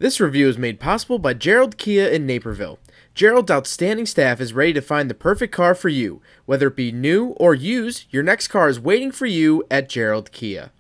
This review is made possible by Gerald Kia in Naperville. Gerald's outstanding staff is ready to find the perfect car for you. Whether it be new or used, your next car is waiting for you at Gerald Kia.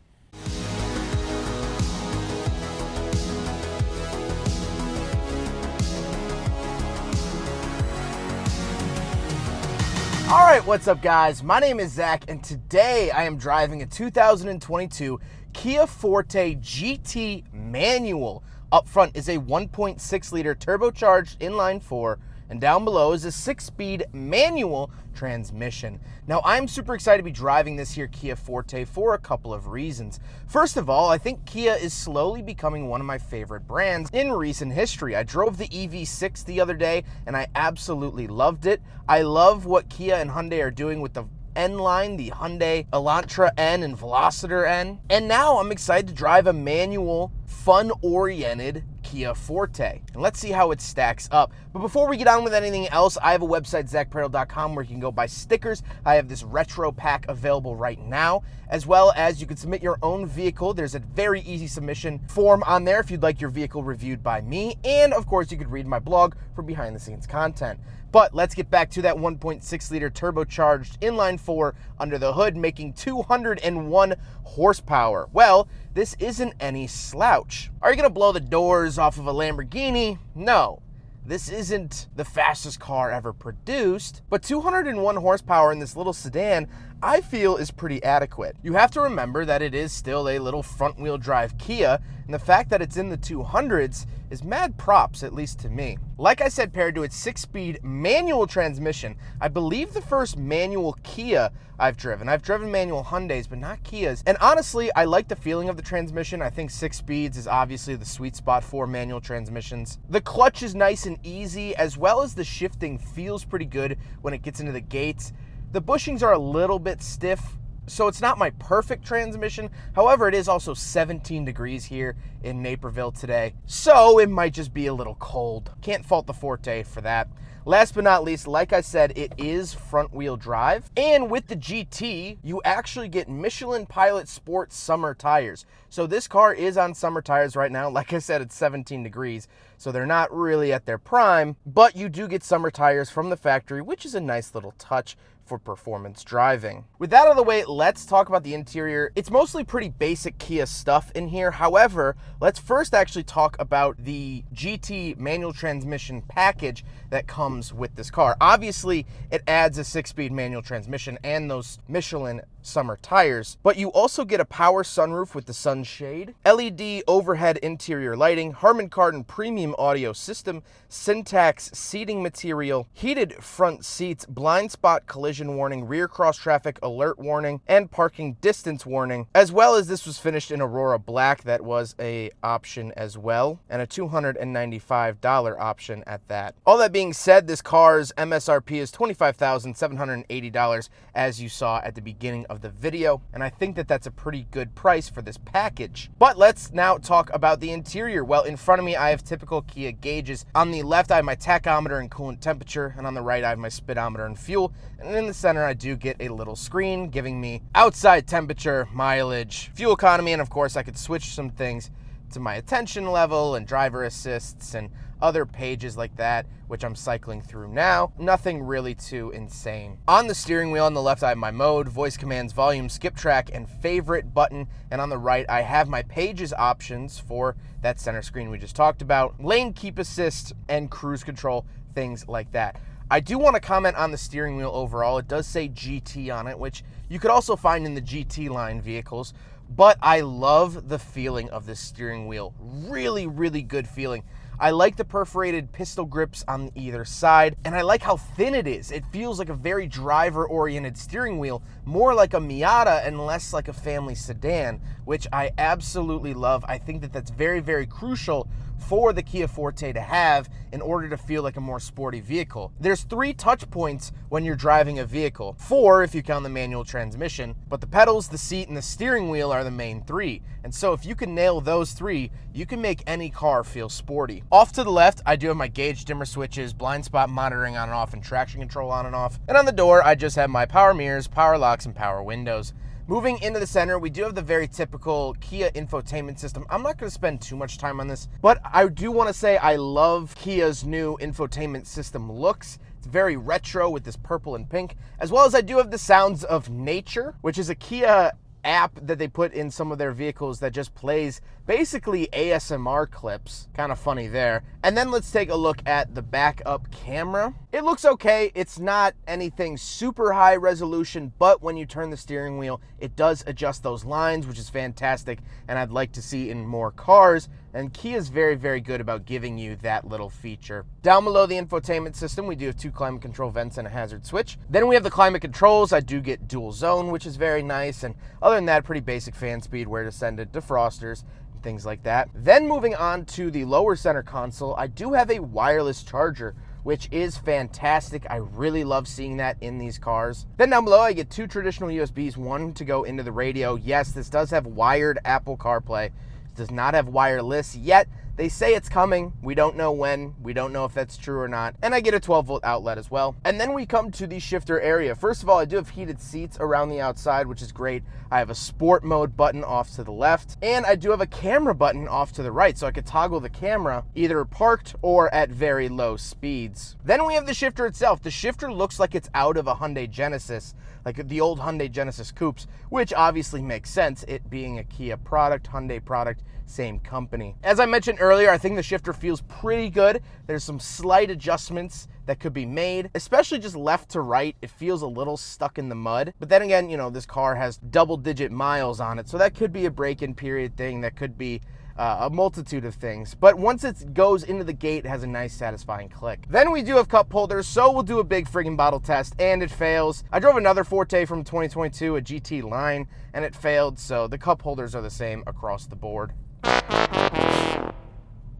Alright, what's up guys? My name is Zach and today I am driving a 2022 Kia Forte GT manual. Up front is a 1.6 liter turbocharged inline 4 and down below is a 6-speed manual transmission. Now I'm super excited to be driving this here Kia Forte for a couple of reasons. First of all, I think Kia is slowly becoming one of my favorite brands in recent history. I drove the EV6 the other day and I absolutely loved it. I love what Kia and Hyundai are doing with the N line, the Hyundai Elantra N and Veloster N. And now I'm excited to drive a manual, fun-oriented Kia Forte. And let's see how it stacks up. But before we get on with anything else, I have a website, zackparrell.com, where you can go buy stickers. I have this retro pack available right now, as well as you can submit your own vehicle. There's a very easy submission form on there if you'd like your vehicle reviewed by me. And of course, you could read my blog for behind-the-scenes content. But let's get back to that 1.6 liter turbocharged inline 4 under the hood, making 201 horsepower. Well, this isn't any slouch. Are you gonna blow the doors off of a Lamborghini? No. This isn't the fastest car ever produced, but 201 horsepower in this little sedan, I feel is pretty adequate. You have to remember that it is still a little front-wheel drive Kia, and the fact that it's in the 200s is mad props, at least to me. Like I said, paired to its 6-speed manual transmission, I believe the first manual Kia I've driven. I've driven manual Hyundais, but not Kias. And honestly, I like the feeling of the transmission. I think 6 speeds is obviously the sweet spot for manual transmissions. The clutch is nice and easy, as well as the shifting feels pretty good when it gets into the gates. The bushings are a little bit stiff, so it's not my perfect transmission. However, it is also 17 degrees here in Naperville today, so it might just be a little cold. Can't fault the Forte for that. Last but not least, like I said, it is front-wheel drive. And with the GT, you actually get Michelin Pilot Sport summer tires. So this car is on summer tires right now. Like I said, it's 17 degrees, so they're not really at their prime, but you do get summer tires from the factory, which is a nice little touch for performance driving. With that out of the way, let's talk about the interior. It's mostly pretty basic Kia stuff in here. However, let's first actually talk about the GT manual transmission package that comes with this car. Obviously, it adds a 6-speed manual transmission and those Michelin summer tires, but you also get a power sunroof with the sunshade, LED overhead interior lighting, Harman Kardon premium audio system, Syntax seating material, heated front seats, blind spot collision warning, rear cross traffic alert warning, and parking distance warning, as well as this was finished in Aurora Black. That was a option as well, and a $295 option at that. All that being said, this car's MSRP is $25,780, as you saw at the beginning of the video, and I think that that's a pretty good price for this package. But let's now talk about the interior. Well, in front of me I have typical Kia gauges. On the left I have my tachometer and coolant temperature, and on the right I have my speedometer and fuel, and in the center I do get a little screen giving me outside temperature, mileage, fuel economy, and of course I could switch some things to my attention level and driver assists and other pages like that, which I'm cycling through now. Nothing really too insane. On the steering wheel on the left I have my mode, voice commands, volume, skip track, and favorite button, and on the right I have my pages options for that center screen we just talked about, lane keep assist, and cruise control, things like that. I do want to comment on the steering wheel overall. It does say GT on it, which you could also find in the GT line vehicles, but I love the feeling of this steering wheel. Really, really good feeling. I like the perforated pistol grips on either side, and I like how thin it is. It feels like a very driver-oriented steering wheel, more like a Miata and less like a family sedan, which I absolutely love. I think that that's very, very crucial for the Kia Forte to have in order to feel like a more sporty vehicle. There's 3 touch points when you're driving a vehicle, 4 if you count the manual transmission, but the pedals, the seat, and the steering wheel are the main 3. And so if you can nail those 3, you can make any car feel sporty. Off to the left, I do have my gauge dimmer switches, blind spot monitoring on and off, and traction control on and off. And on the door, I just have my power mirrors, power locks, and power windows. Moving into the center, we do have the very typical Kia infotainment system. I'm not going to spend too much time on this, but I do want to say I love Kia's new infotainment system looks. It's very retro with this purple and pink, as well as I do have the Sounds of Nature, which is a Kia app that they put in some of their vehicles that just plays basically ASMR clips. Kind of funny there. And then let's take a look at the backup camera. It looks okay. It's not anything super high resolution, but when you turn the steering wheel, it does adjust those lines, which is fantastic, and I'd like to see in more cars. And Kia is very, very good about giving you that little feature. Down below the infotainment system, we do have 2 climate control vents and a hazard switch. Then we have the climate controls. I do get dual zone, which is very nice. And other than that, pretty basic fan speed, where to send it, defrosters, and things like that. Then moving on to the lower center console, I do have a wireless charger, which is fantastic. I really love seeing that in these cars. Then down below, I get 2 traditional USBs, one to go into the radio. Yes, this does have wired Apple CarPlay. Does not have wireless yet. They say it's coming. We don't know when. We don't know if that's true or not. And I get a 12-volt outlet as well. And then we come to the shifter area. First of all, I do have heated seats around the outside, which is great. I have a sport mode button off to the left, and I do have a camera button off to the right, so I could toggle the camera either parked or at very low speeds. Then we have the shifter itself. The shifter looks like it's out of a Hyundai Genesis, like the old Hyundai Genesis coupes, which obviously makes sense, it being a Kia product, Hyundai product, same company. As I mentioned earlier, I think the shifter feels pretty good. There's some slight adjustments that could be made, especially just left to right. It feels a little stuck in the mud. But then again, you know, this car has double-digit miles on it, so that could be a break-in period thing. That could be a multitude of things. But once it goes into the gate, it has a nice, satisfying click. Then we do have cup holders, so we'll do a big friggin' bottle test, and it fails. I drove another Forte from 2022, a GT line, and it failed, so the cup holders are the same across the board.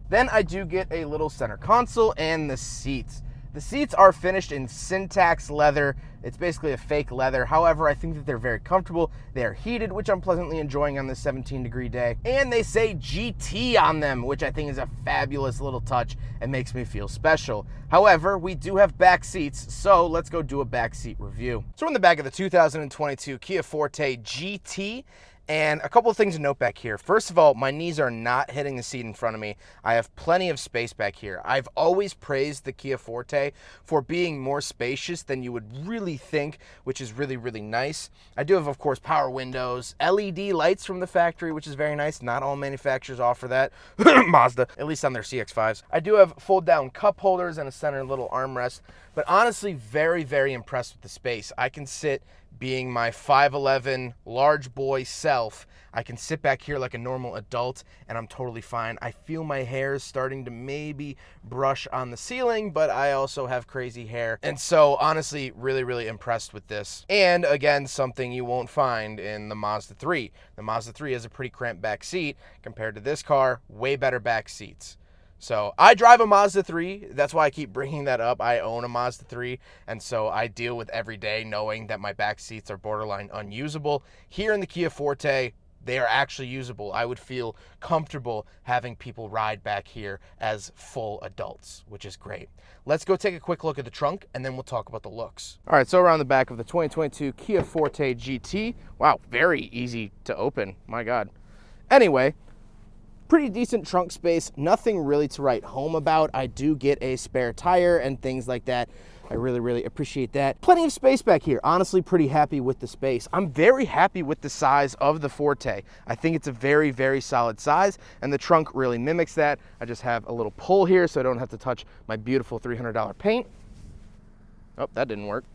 Then I do get a little center console and the seats. The seats are finished in Syntax leather. It's basically a fake leather. However, I think that they're very comfortable. They are heated, which I'm pleasantly enjoying on this 17-degree day. And they say GT on them, which I think is a fabulous little touch and makes me feel special. However, we do have back seats, so let's go do a back seat review. So we're in the back of the 2022 Kia Forte GT. And a couple of things to note back here. First of all, my knees are not hitting the seat in front of me. I have plenty of space back here. I've always praised the Kia Forte for being more spacious than you would really think, which is really, really nice. I do have, of course, power windows, LED lights from the factory, which is very nice. Not all manufacturers offer that. Mazda, at least on their CX-5s. I do have fold-down cup holders and a center little armrest, but honestly, very, very impressed with the space. I can sit, being my 5'11" large boy self, I can sit back here like a normal adult and I'm totally fine. I feel my hair is starting to maybe brush on the ceiling, but I also have crazy hair. And so honestly, really, really impressed with this. And again, something you won't find in the Mazda 3. The Mazda 3 has a pretty cramped back seat compared to this car, way better back seats. So I drive a Mazda 3. That's why I keep bringing that up. I own a Mazda 3, and so I deal with every day knowing that my back seats are borderline unusable. Here in the Kia Forte, they are actually usable. I would feel comfortable having people ride back here as full adults, which is great. Let's go take a quick look at the trunk, and then we'll talk about the looks. All right, so around the back of the 2022 Kia Forte GT. Wow, very easy to open. My God. Anyway, pretty decent trunk space, nothing really to write home about. I do get a spare tire and things like that. I really, really appreciate that. Plenty of space back here. Honestly, pretty happy with the space. I'm very happy with the size of the Forte. I think it's a very, very solid size, and the trunk really mimics that. I just have a little pull here so I don't have to touch my beautiful $300 paint. Oh, that didn't work.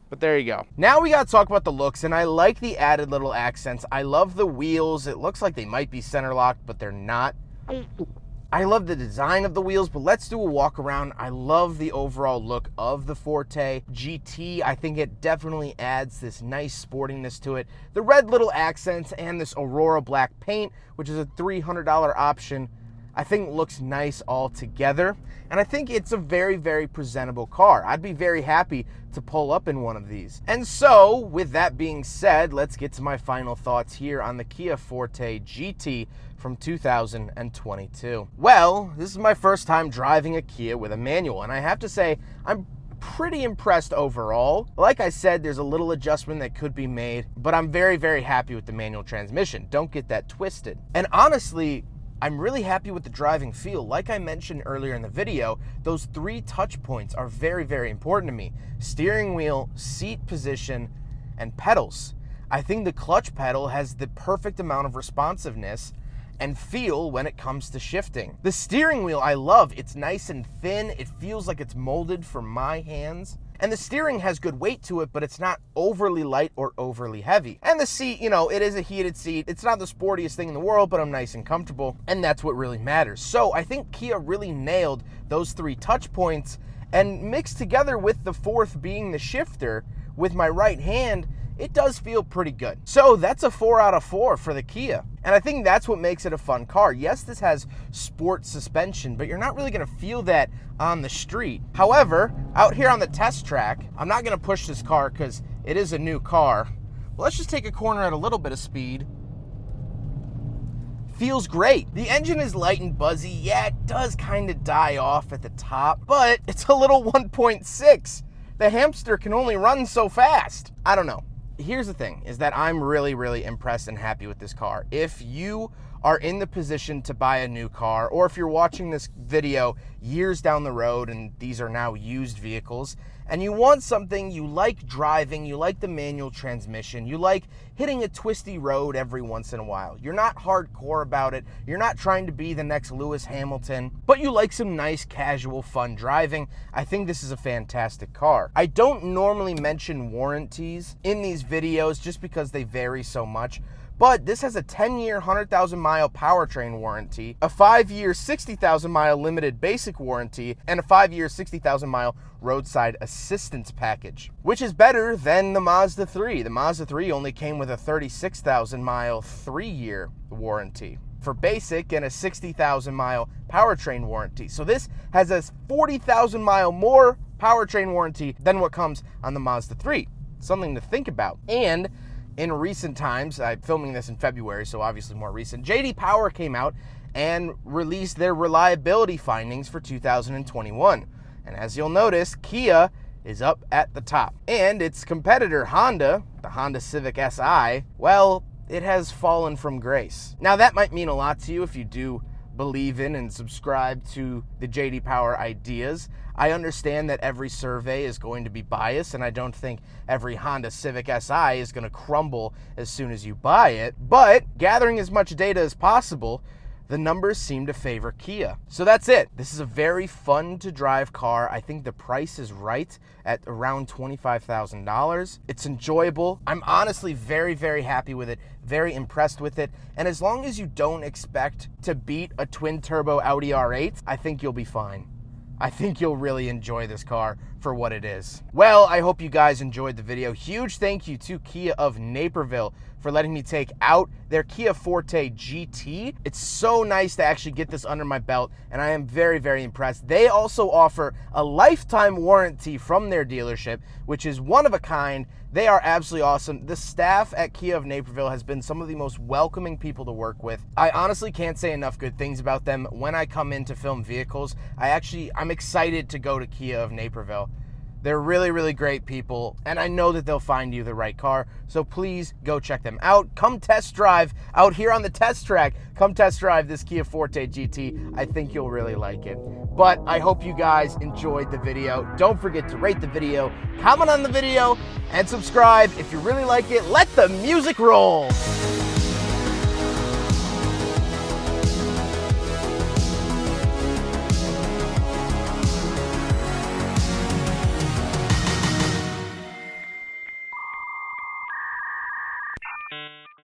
But there you go. Now we gotta talk about the looks, and I like the added little accents. I love the wheels. It looks like they might be center locked, but they're not. I love the design of the wheels, but let's do a walk around. I love the overall look of the Forte GT. I think it definitely adds this nice sportiness to it. The red little accents and this Aurora black paint, which is a $300 option, I think looks nice all together. And I think it's a very, very presentable car. I'd be very happy to pull up in one of these. And so, with that being said, let's get to my final thoughts here on the Kia Forte GT from 2022. Well, this is my first time driving a Kia with a manual, and I have to say, I'm pretty impressed overall. Like I said, there's a little adjustment that could be made, but I'm very, very happy with the manual transmission. Don't get that twisted. And honestly, I'm really happy with the driving feel. Like I mentioned earlier in the video, those 3 touch points are very, very important to me. Steering wheel, seat position, and pedals. I think the clutch pedal has the perfect amount of responsiveness and feel when it comes to shifting. The steering wheel I love. It's nice and thin. It feels like it's molded for my hands. And the steering has good weight to it, but it's not overly light or overly heavy. And the seat, you know, it is a heated seat. It's not the sportiest thing in the world, but I'm nice and comfortable, and that's what really matters. So I think Kia really nailed those 3 touch points, and mixed together with the 4th being the shifter with my right hand, it does feel pretty good. So that's a 4 out of 4 for the Kia. And I think that's what makes it a fun car. Yes, this has sport suspension, but you're not really gonna feel that on the street. However, out here on the test track, I'm not gonna push this car because it is a new car. Well, let's just take a corner at a little bit of speed. Feels great. The engine is light and buzzy. Yeah, it does kind of die off at the top, but it's a little 1.6. The hamster can only run so fast. I don't know. Here's the thing, is that I'm really, really impressed and happy with this car. If you are in the position to buy a new car, or if you're watching this video years down the road and these are now used vehicles, and you want something, you like driving, you like the manual transmission, you like hitting a twisty road every once in a while. You're not hardcore about it. You're not trying to be the next Lewis Hamilton, but you like some nice, casual, fun driving. I think this is a fantastic car. I don't normally mention warranties in these videos just because they vary so much, but this has a 10-year, 100,000-mile powertrain warranty, a 5-year, 60,000-mile limited basic warranty, and a 5-year, 60,000-mile roadside assistance package, which is better than the Mazda 3. The Mazda 3 only came with a 36,000-mile 3-year warranty for basic and a 60,000-mile powertrain warranty. So this has a 40,000-mile more powertrain warranty than what comes on the Mazda 3. Something to think about. And in recent times, I'm filming this in February, so obviously more recent, J.D. Power came out and released their reliability findings for 2021. And as you'll notice, Kia is up at the top. And its competitor, Honda, the Honda Civic Si, well, it has fallen from grace. Now, that might mean a lot to you if you do believe in and subscribe to the J.D. Power ideas. I understand that every survey is going to be biased, and I don't think every Honda Civic Si is going to crumble as soon as you buy it, but gathering as much data as possible, the numbers seem to favor Kia. So that's it. This is a very fun to drive car. I think the price is right at around $25,000. It's enjoyable. I'm honestly very, very happy with it, very impressed with it. And as long as you don't expect to beat a twin turbo Audi R8, I think you'll be fine. I think you'll really enjoy this car for what it is. Well, I hope you guys enjoyed the video. Huge thank you to Kia of Naperville for letting me take out their Kia Forte GT. It's so nice to actually get this under my belt, and I am very, very impressed. They also offer a lifetime warranty from their dealership, which is one of a kind. They are absolutely awesome. The staff at Kia of Naperville has been some of the most welcoming people to work with. I honestly can't say enough good things about them. When I come in to film vehicles, I'm excited to go to Kia of Naperville. They're really, really great people, and I know that they'll find you the right car, so please go check them out. Come test drive out here on the test track. Come test drive this Kia Forte GT. I think you'll really like it. But I hope you guys enjoyed the video. Don't forget to rate the video, comment on the video, and subscribe. If you really like it, let the music roll.